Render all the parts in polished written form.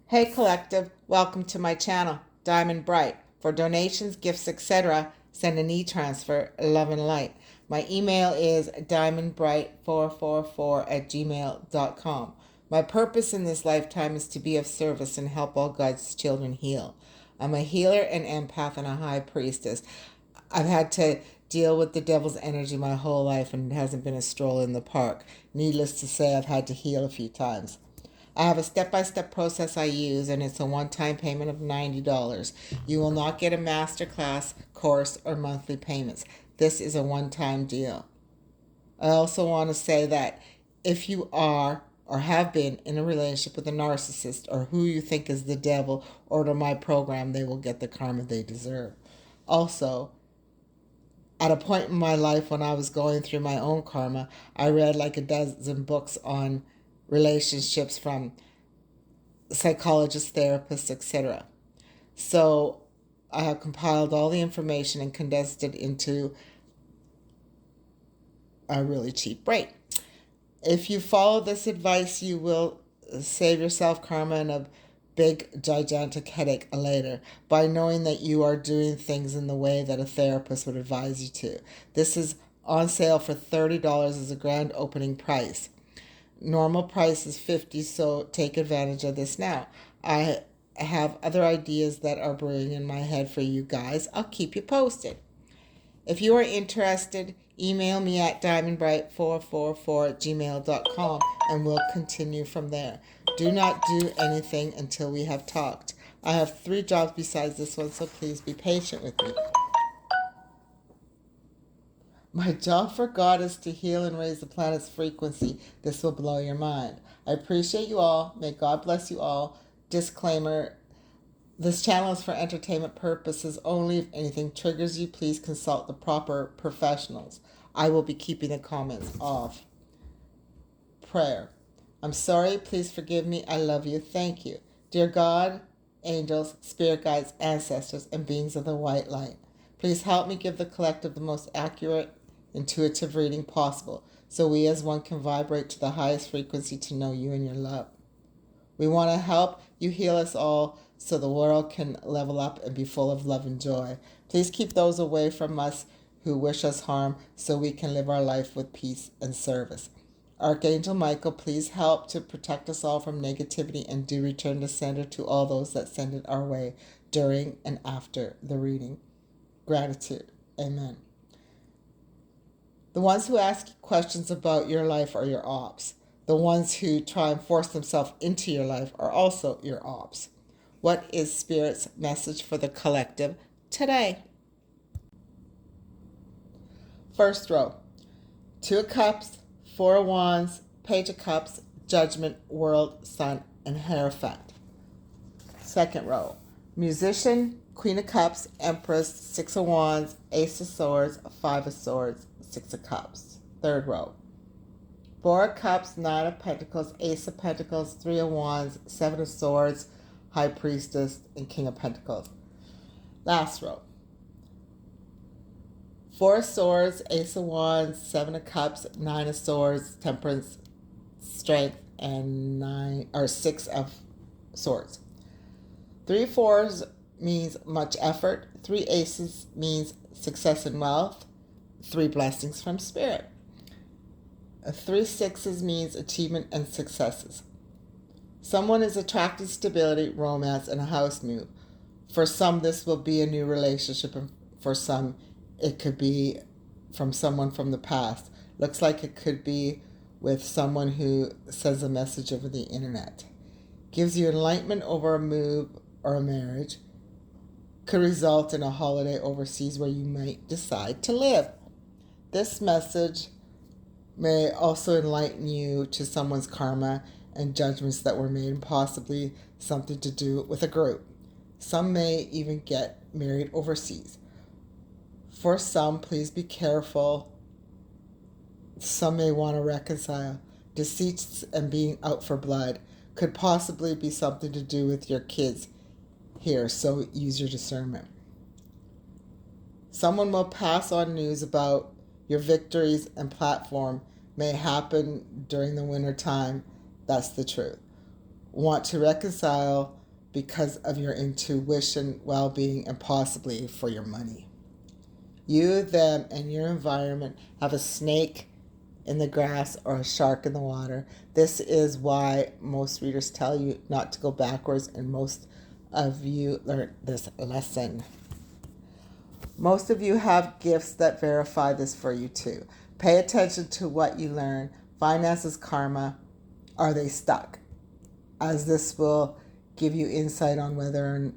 Hey Collective, welcome to my channel, Diamond Bright. For donations, gifts, etc., send an e-transfer, love and light. My email is diamondbright444@gmail.com. My purpose in this lifetime is to be of service and help all God's children heal. I'm a healer, an empath, and a high priestess. I've had to deal with the devil's energy my whole life, and it hasn't been a stroll in the park. Needless to say, I've had to heal a few times. I have a step-by-step process I use, and it's a one-time payment of $90. You will not get a masterclass, course, or monthly payments. This is a one-time deal. I also want to say that if you are or have been in a relationship with a narcissist or who you think is the devil, order my program. They will get the karma they deserve. Also, at a point in my life when I was going through my own karma, I read like a dozen books on relationships from psychologists, therapists, etc. So I have compiled all the information and condensed it into a really cheap rate. If you follow this advice, you will save yourself karma and a big, gigantic headache later by knowing that you are doing things in the way that a therapist would advise you to. This is on sale for $30 as a grand opening price. Normal price is $50, so take advantage of this now. I have other ideas that are brewing in my head for you guys. I'll keep you posted. If you are interested, email me at diamondbright444@gmail.com and we'll continue from there. Do not do anything until we have talked. I have 3 jobs besides this one, so please be patient with me. My job for God is to heal and raise the planet's frequency. This will blow your mind. I appreciate you all. May God bless you all. Disclaimer, this channel is for entertainment purposes only. If anything triggers you, please consult the proper professionals. I will be keeping the comments off. Prayer. I'm sorry. Please forgive me. I love you. Thank you. Dear God, angels, spirit guides, ancestors, and beings of the white light, please help me give the collective the most accurate, intuitive reading possible so we as one can vibrate to the highest frequency to know you and your love. We want to help you heal us all so the world can level up and be full of love and joy. Please keep those away from us who wish us harm so we can live our life with peace and service. Archangel Michael, please help to protect us all from negativity and do return the sender to all those that send it our way during and after the reading. Gratitude. Amen. The ones who ask questions about your life are your ops. The ones who try and force themselves into your life are also your ops. What is Spirit's message for the collective today? First row. 2 of Cups, 4 of Wands, Page of Cups, Judgment, World, Sun, and Hierophant. Second row. Musician, Queen of Cups, Empress, 6 of Wands, Ace of Swords, 5 of Swords, 6 of Cups. Third row. 4 of Cups, 9 of Pentacles, Ace of Pentacles, 3 of Wands, 7 of Swords, High Priestess, and King of Pentacles. Last row. 4 of Swords, Ace of Wands, 7 of Cups, 9 of Swords, Temperance, Strength, and 6 of Swords. 3 fours means much effort. 3 aces means success and wealth. 3 blessings from Spirit. 3 sixes means achievement and successes. Someone is attracted to stability, romance, and a house move. For some, this will be a new relationship, and for some, it could be from someone from the past. Looks like it could be with someone who sends a message over the internet. Gives you enlightenment over a move or a marriage. Could result in a holiday overseas where you might decide to live. This message may also enlighten you to someone's karma and judgments that were made, and possibly something to do with a group. Some may even get married overseas. For some, please be careful. Some may want to reconcile. Deceits and being out for blood could possibly be something to do with your kids here, so use your discernment. Someone will pass on news about your victories and platform may happen during the winter time. That's the truth. want to reconcile because of your intuition, well-being, and possibly for your money. You, them, and your environment have a snake in the grass or a shark in the water. This is why most readers tell you not to go backwards, and most of you learned this lesson. Most of you have gifts that verify this for you too. Pay attention to what you learn. Finances, karma, are they stuck? As this will give you insight on whether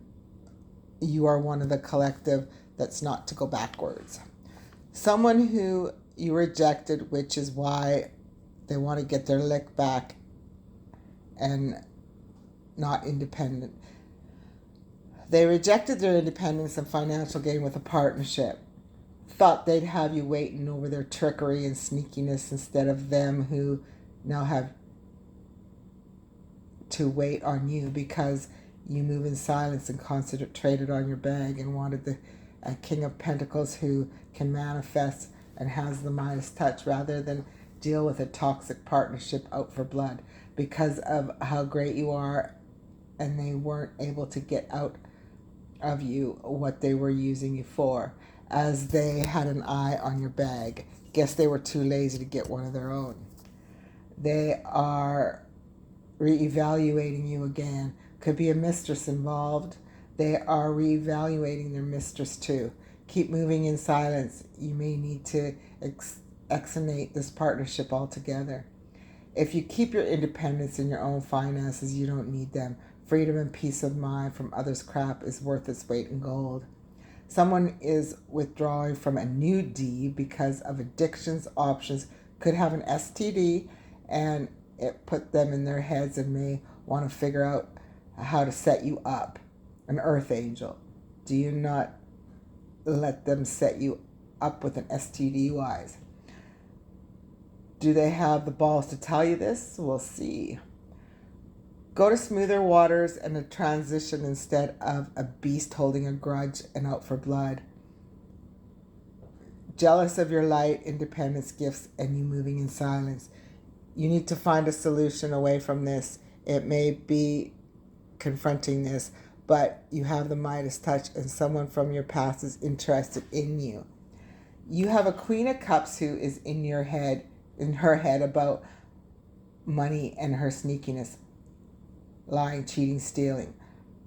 you are one of the collective that's not to go backwards. Someone who you rejected, which is why they want to get their lick back and not independent. They rejected their independence and financial gain with a partnership. Thought they'd have you waiting over their trickery and sneakiness instead of them who now have to wait on you because you move in silence and concentrated on your bag and wanted a King of Pentacles who can manifest and has the Midas touch rather than deal with a toxic partnership out for blood because of how great you are, and they weren't able to get out of you what they were using you for, as they had an eye on your bag. Guess they were too lazy to get one of their own. They are reevaluating you again. Could be a mistress involved. They are reevaluating their mistress too. Keep moving in silence. You may need to exonate this partnership altogether. If you keep your independence in your own finances, you don't need them. Freedom and peace of mind from others' crap is worth its weight in gold. Someone is withdrawing from a new D because of addictions, options, could have an STD, and it put them in their heads and may want to figure out how to set you up. An earth angel. Do you not let them set you up with an STD wise? Do they have the balls to tell you this? We'll see. Go to smoother waters and a transition instead of a beast holding a grudge and out for blood. Jealous of your light, independence, gifts, and you moving in silence. You need to find a solution away from this. It may be confronting this, but you have the Midas touch and someone from your past is interested in you. You have a Queen of Cups who is in her head about money and her sneakiness. Lying, cheating, stealing.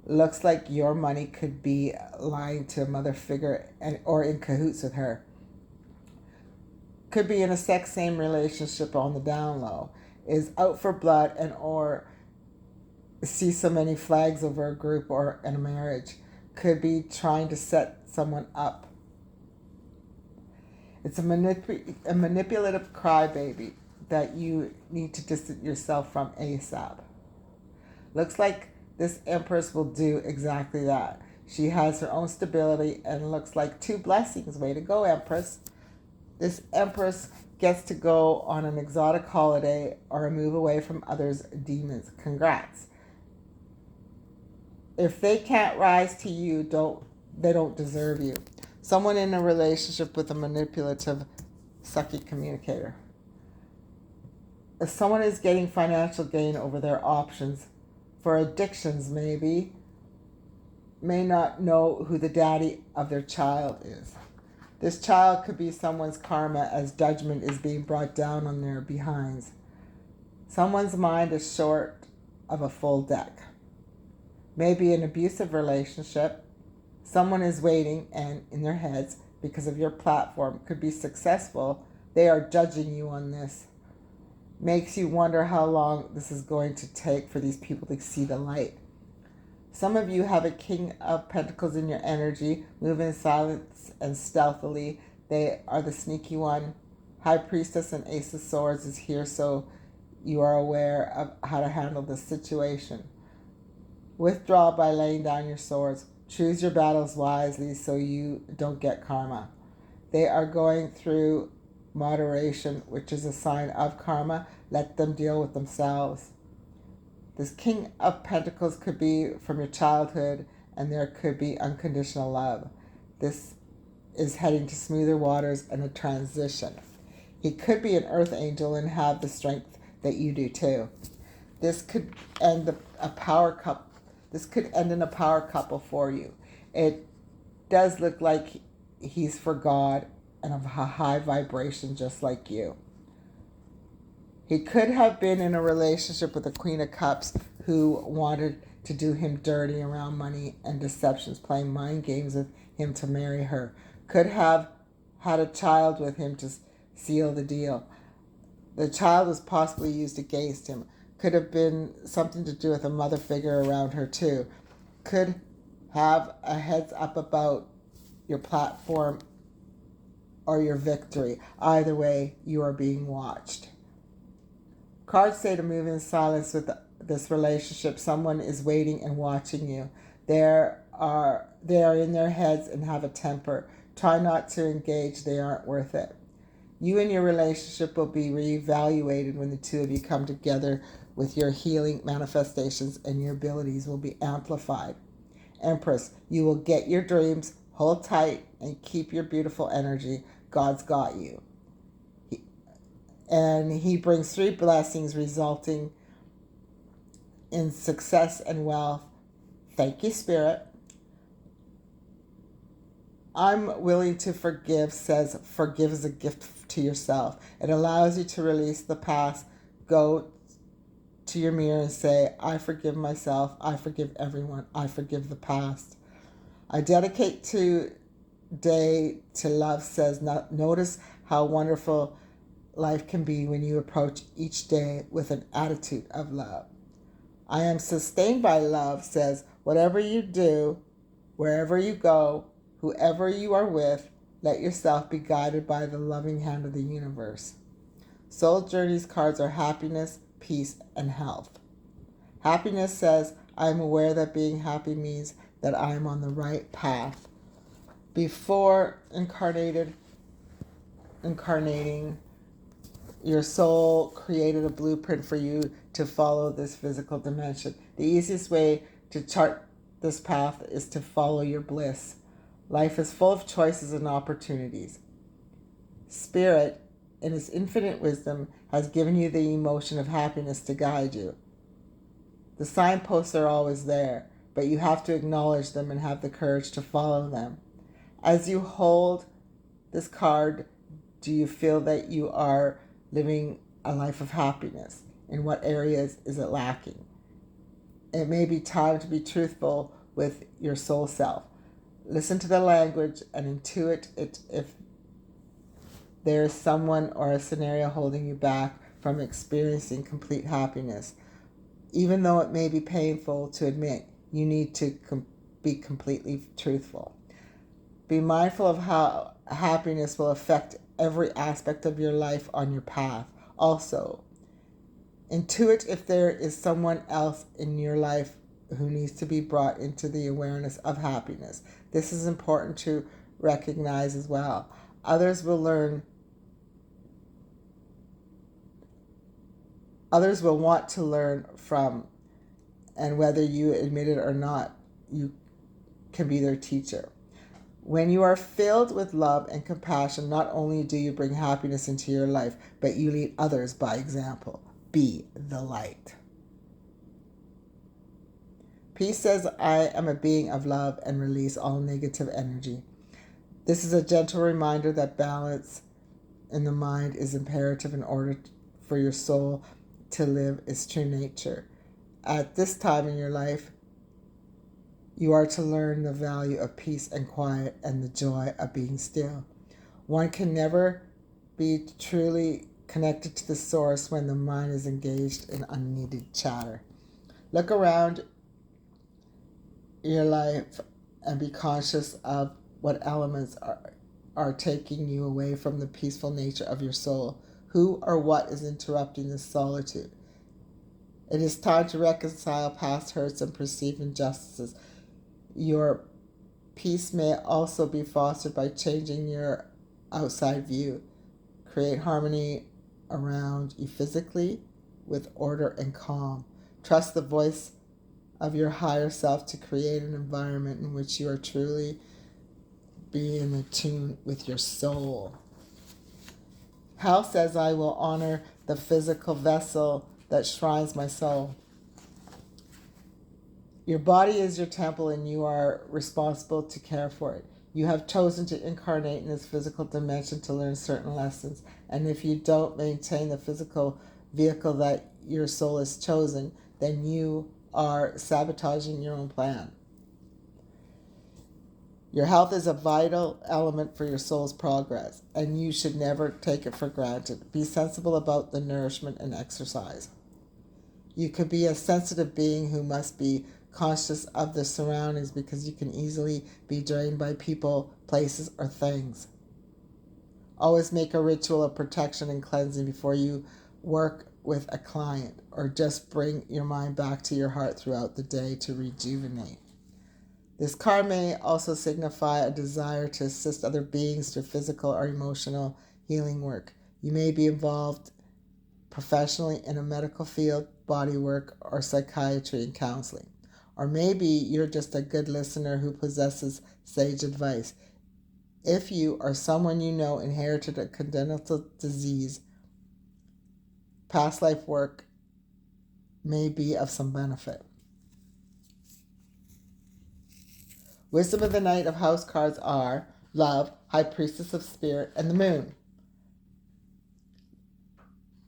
Looks like your money could be lying to a mother figure or in cahoots with her. Could be in a same relationship on the down low. Is out for blood and or see so many flags over a group or in a marriage. Could be trying to set someone up. It's a manipulative crybaby that you need to distance yourself from ASAP. Looks like this Empress will do exactly that. She has her own stability and looks like two blessings. Way to go, Empress. This Empress gets to go on an exotic holiday or move away from others' demons. Congrats. If they can't rise to you, they don't deserve you. Someone in a relationship with a manipulative, sucky communicator. If someone is getting financial gain over their options, for addictions maybe, may not know who the daddy of their child is. This child could be someone's karma as judgment is being brought down on their behinds. Someone's mind is short of a full deck. Maybe an abusive relationship. Someone is waiting and in their heads, because of your platform, could be successful. They are judging you on this. Makes you wonder how long this is going to take for these people to see the light. Some of you have a King of Pentacles in your energy, move in silence and stealthily. They are the sneaky one. High Priestess and Ace of Swords is here, so you are aware of how to handle this situation. Withdraw by laying down your swords. Choose your battles wisely so you don't get karma. They are going through moderation, which is a sign of karma. Let them deal with themselves. This King of Pentacles could be from your childhood, and there could be unconditional love. This is heading to smoother waters and a transition. He could be an earth angel and have the strength that you do too. This could end a power couple. This could end in a power couple for you. It does look like he's for God and of a high vibration just like you. He could have been in a relationship with the Queen of Cups who wanted to do him dirty around money and deceptions, playing mind games with him to marry her. Could have had a child with him to seal the deal. The child was possibly used against him. Could have been something to do with a mother figure around her too. Could have a heads up about your platform or your victory. Either way, you are being watched. Cards say to move in silence with this relationship. Someone is waiting and watching you. They are in their heads and have a temper. Try not to engage. They aren't worth it. You and your relationship will be reevaluated when the two of you come together with your healing manifestations, and your abilities will be amplified. Empress, you will get your dreams. Hold tight and keep your beautiful energy. God's got you. And he brings 3 blessings resulting in success and wealth. Thank you, Spirit. I'm willing to forgive says forgive is a gift to yourself. It allows you to release the past. Go to your mirror and say, I forgive myself. I forgive everyone. I forgive the past. I dedicate today to love says, notice how wonderful life can be when you approach each day with an attitude of love. I am sustained by love says, whatever you do, wherever you go, whoever you are with, let yourself be guided by the loving hand of the universe. Soul Journeys cards are happiness, peace, and health. Happiness says, I am aware that being happy means that I am on the right path. Before incarnating, your soul created a blueprint for you to follow this physical dimension. The easiest way to chart this path is to follow your bliss. Life is full of choices and opportunities. Spirit, in its infinite wisdom, has given you the emotion of happiness to guide you. The signposts are always there, but you have to acknowledge them and have the courage to follow them. As you hold this card, do you feel that you are living a life of happiness? In what areas is it lacking? It may be time to be truthful with your soul self. Listen to the language and intuit it if there is someone or a scenario holding you back from experiencing complete happiness. Even though it may be painful to admit, you need to be completely truthful. Be mindful of how happiness will affect every aspect of your life on your path. Also, intuit if there is someone else in your life who needs to be brought into the awareness of happiness. This is important to recognize as well. Others will want to learn from, and whether you admit it or not, you can be their teacher. When you are filled with love and compassion, not only do you bring happiness into your life, but you lead others by example. Be the light. Peace says, I am a being of love and release all negative energy. This is a gentle reminder that balance in the mind is imperative in order for your soul to live its true nature. At this time in your life, you are to learn the value of peace and quiet and the joy of being still. One can never be truly connected to the source when the mind is engaged in unneeded chatter. Look around your life and be conscious of what elements are taking you away from the peaceful nature of your soul. Who or what is interrupting this solitude? It is time to reconcile past hurts and perceived injustices. Your peace may also be fostered by changing your outside view. Create harmony around you physically with order and calm. Trust the voice of your higher self to create an environment in which you are truly being in tune with your soul. Health says, I will honor the physical vessel that shrines my soul. Your body is your temple and you are responsible to care for it. You have chosen to incarnate in this physical dimension to learn certain lessons. And if you don't maintain the physical vehicle that your soul has chosen, then you are sabotaging your own plan. Your health is a vital element for your soul's progress, and you should never take it for granted. Be sensible about the nourishment and exercise. You could be a sensitive being who must be conscious of the surroundings because you can easily be drained by people, places, or things. Always make a ritual of protection and cleansing before you work with a client, or just bring your mind back to your heart throughout the day to rejuvenate. This card may also signify a desire to assist other beings through physical or emotional healing work. You may be involved professionally in a medical field, body work, or psychiatry and counseling. Or maybe you're just a good listener who possesses sage advice. If you or someone you know inherited a congenital disease, past life work may be of some benefit. Wisdom of the night of house cards are Love, High Priestess of Spirit, and the Moon.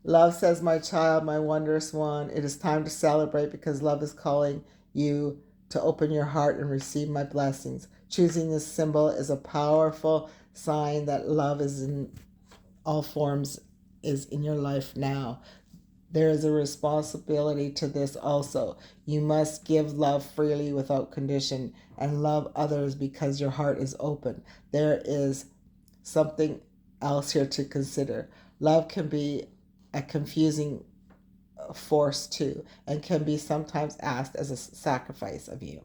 Love says, my child, my wondrous one, it is time to celebrate because love is calling you to open your heart and receive my blessings. Choosing this symbol is a powerful sign that love is in all forms is in your life now. There is a responsibility to this also. You must give love freely without condition and love others because your heart is open. There is something else here to consider. Love can be a confusing force too, and can be sometimes asked as a sacrifice of you.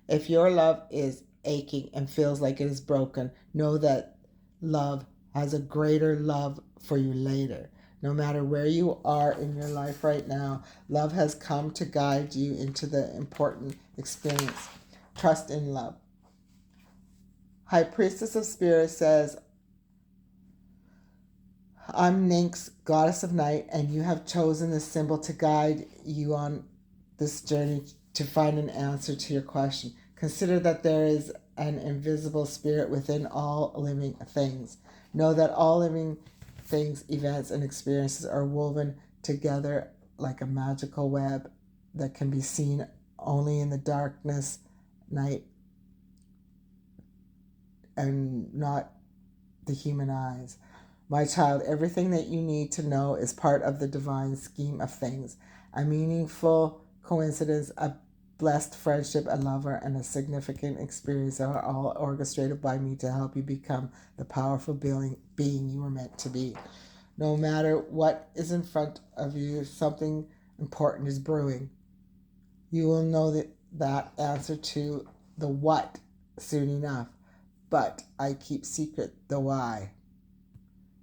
If your love is aching and feels like it is broken, know that love has a greater love for you later. No matter where you are in your life right now, love has come to guide you into the important experience. Trust in love. High Priestess of Spirit says, I'm Nyx, goddess of night, and you have chosen this symbol to guide you on this journey to find an answer to your question. Consider that there is an invisible spirit within all living things. Know that all living things, events, and experiences are woven together like a magical web that can be seen only in the darkness, night, and not the human eyes. My child, everything that you need to know is part of the divine scheme of things. A meaningful coincidence, a blessed friendship, a lover, and a significant experience are all orchestrated by me to help you become the powerful being you were meant to be. No matter what is in front of you, something important is brewing. You will know that answer to the what soon enough, but I keep secret the why.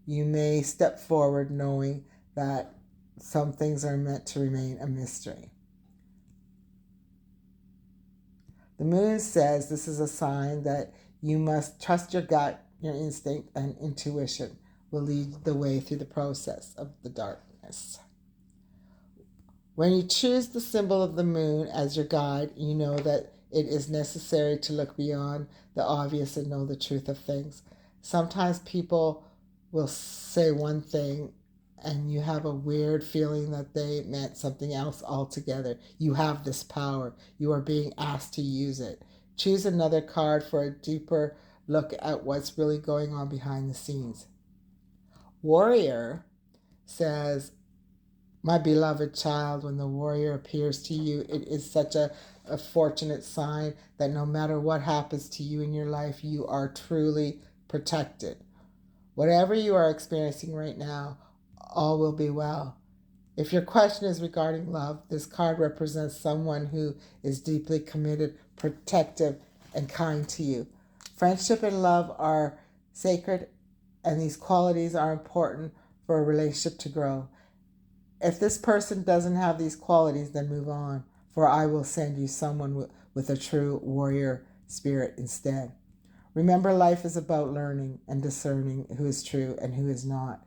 You may step forward knowing that some things are meant to remain a mystery. The moon says this is a sign that you must trust your gut, your instinct, and intuition will lead the way through the process of the darkness. When you choose the symbol of the moon as your guide, you know that it is necessary to look beyond the obvious and know the truth of things. Sometimes people will say one thing and you have a weird feeling that they meant something else altogether. You have this power. You are being asked to use it. Choose another card for a deeper look at what's really going on behind the scenes. Warrior says, my beloved child, when the warrior appears to you, it is such a fortunate sign that no matter what happens to you in your life, you are truly protected. Whatever you are experiencing right now, all will be well. If your question is regarding love, this card represents someone who is deeply committed, protective, and kind to you. Friendship and love are sacred, and these qualities are important for a relationship to grow. If this person doesn't have these qualities, then move on, for I will send you someone with a true warrior spirit instead. Remember, life is about learning and discerning who is true and who is not.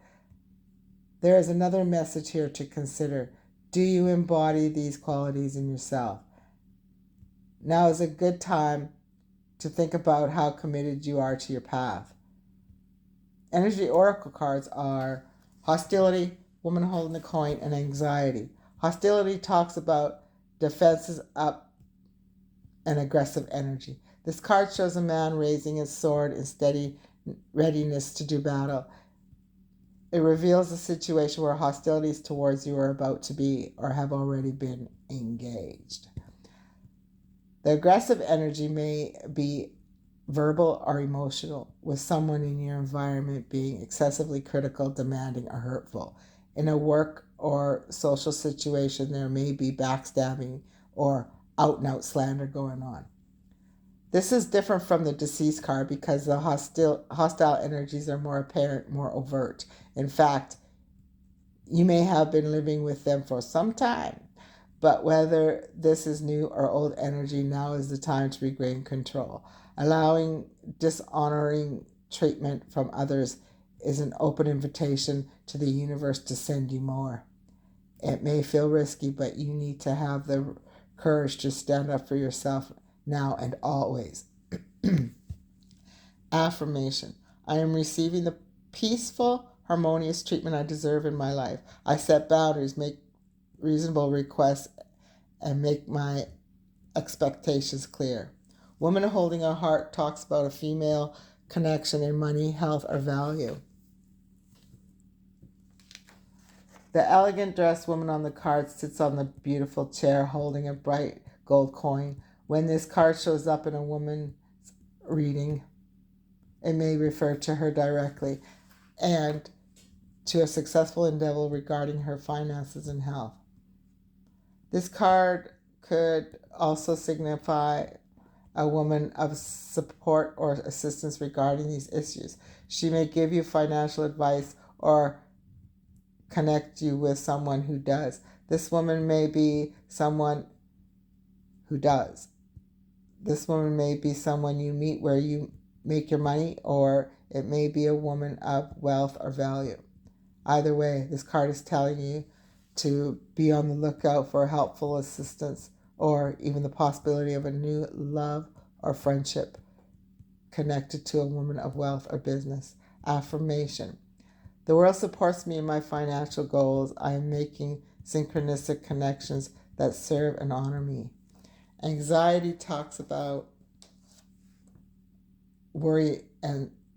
There is another message here to consider. Do you embody these qualities in yourself? Now is a good time to think about how committed you are to your path. Energy oracle cards are hostility, woman holding the coin, and anxiety. Hostility talks about defenses up and aggressive energy. This card shows a man raising his sword in steady readiness to do battle. It reveals a situation where hostilities towards you are about to be or have already been engaged. The aggressive energy may be verbal or emotional, with someone in your environment being excessively critical, demanding, or hurtful. In a work or social situation, there may be backstabbing or out and out slander going on. This is different from the deceased card because the hostile energies are more apparent, more overt. In fact, you may have been living with them for some time, but whether this is new or old energy, now is the time to regain control. Allowing dishonoring treatment from others is an open invitation to the universe to send you more. It may feel risky, but you need to have the courage to stand up for yourself now and always. Affirmation. I am receiving the peaceful, harmonious treatment I deserve in my life. I set boundaries, make reasonable requests, and make my expectations clear. Woman holding a heart talks about a female connection in money, health, or value. The elegant dressed woman on the card sits on the beautiful chair holding a bright gold coin. When this card shows up in a woman's reading, it may refer to her directly and to a successful endeavor regarding her finances and health. This card could also signify a woman of support or assistance regarding these issues. She may give you financial advice or connect you with someone who does. This woman may be someone who does. This woman may be someone you meet where you make your money, or it may be a woman of wealth or value. Either way, this card is telling you to be on the lookout for helpful assistance or even the possibility of a new love or friendship connected to a woman of wealth or business. Affirmation. The world supports me in my financial goals. I am making synchronistic connections that serve and honor me. Anxiety talks about worry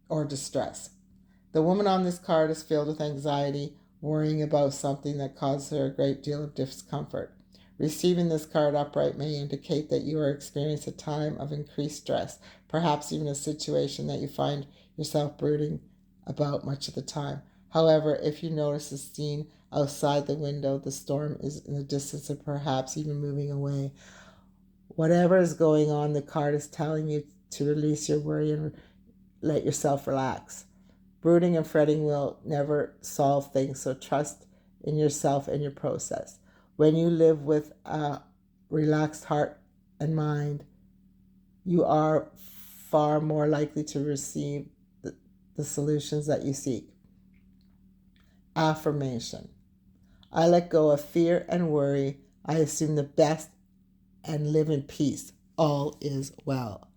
or distress. The woman on this card is filled with anxiety, worrying about something that causes her a great deal of discomfort. Receiving this card upright may indicate that you are experiencing a time of increased stress, perhaps even a situation that you find yourself brooding about much of the time. However, if you notice a scene outside the window, the storm is in the distance and perhaps even moving away. Whatever is going on, the card is telling you to release your worry and let yourself relax. Brooding and fretting will never solve things, so trust in yourself and your process. When you live with a relaxed heart and mind, you are far more likely to receive the solutions that you seek. Affirmation. I let go of fear and worry. I assume the best and live in peace. All is well.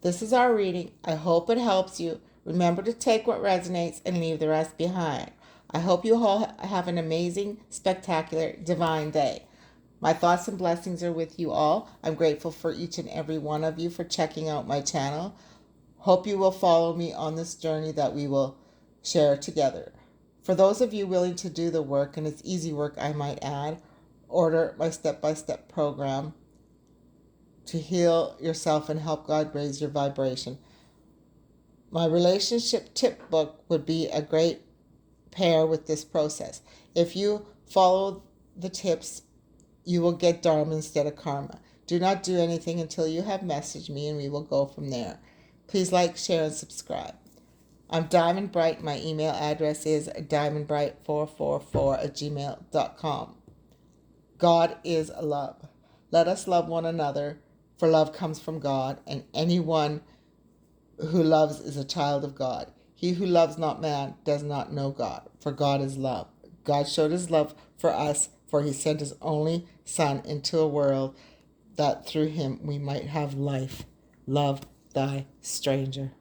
This is our reading. I hope it helps you. Remember to take what resonates and leave the rest behind. I hope you all have an amazing, spectacular, divine day. My thoughts and blessings are with you all. I'm grateful for each and every one of you for checking out my channel. Hope you will follow me on this journey that we will share together. For those of you willing to do the work, and it's easy work I might add, order my step-by-step program to heal yourself and help God raise your vibration. My relationship tip book would be a great pair with this process. If you follow the tips, you will get dharma instead of karma. Do not do anything until you have messaged me, and we will go from there. Please like, share, and subscribe. I'm Diamond Bright. My email address is diamondbright444@gmail.com. God is love. Let us love one another, for love comes from God, and anyone who loves is a child of God. He who loves not man does not know God, for God is love. God showed his love for us, for he sent his only Son into a world that through him we might have life. Love thy stranger.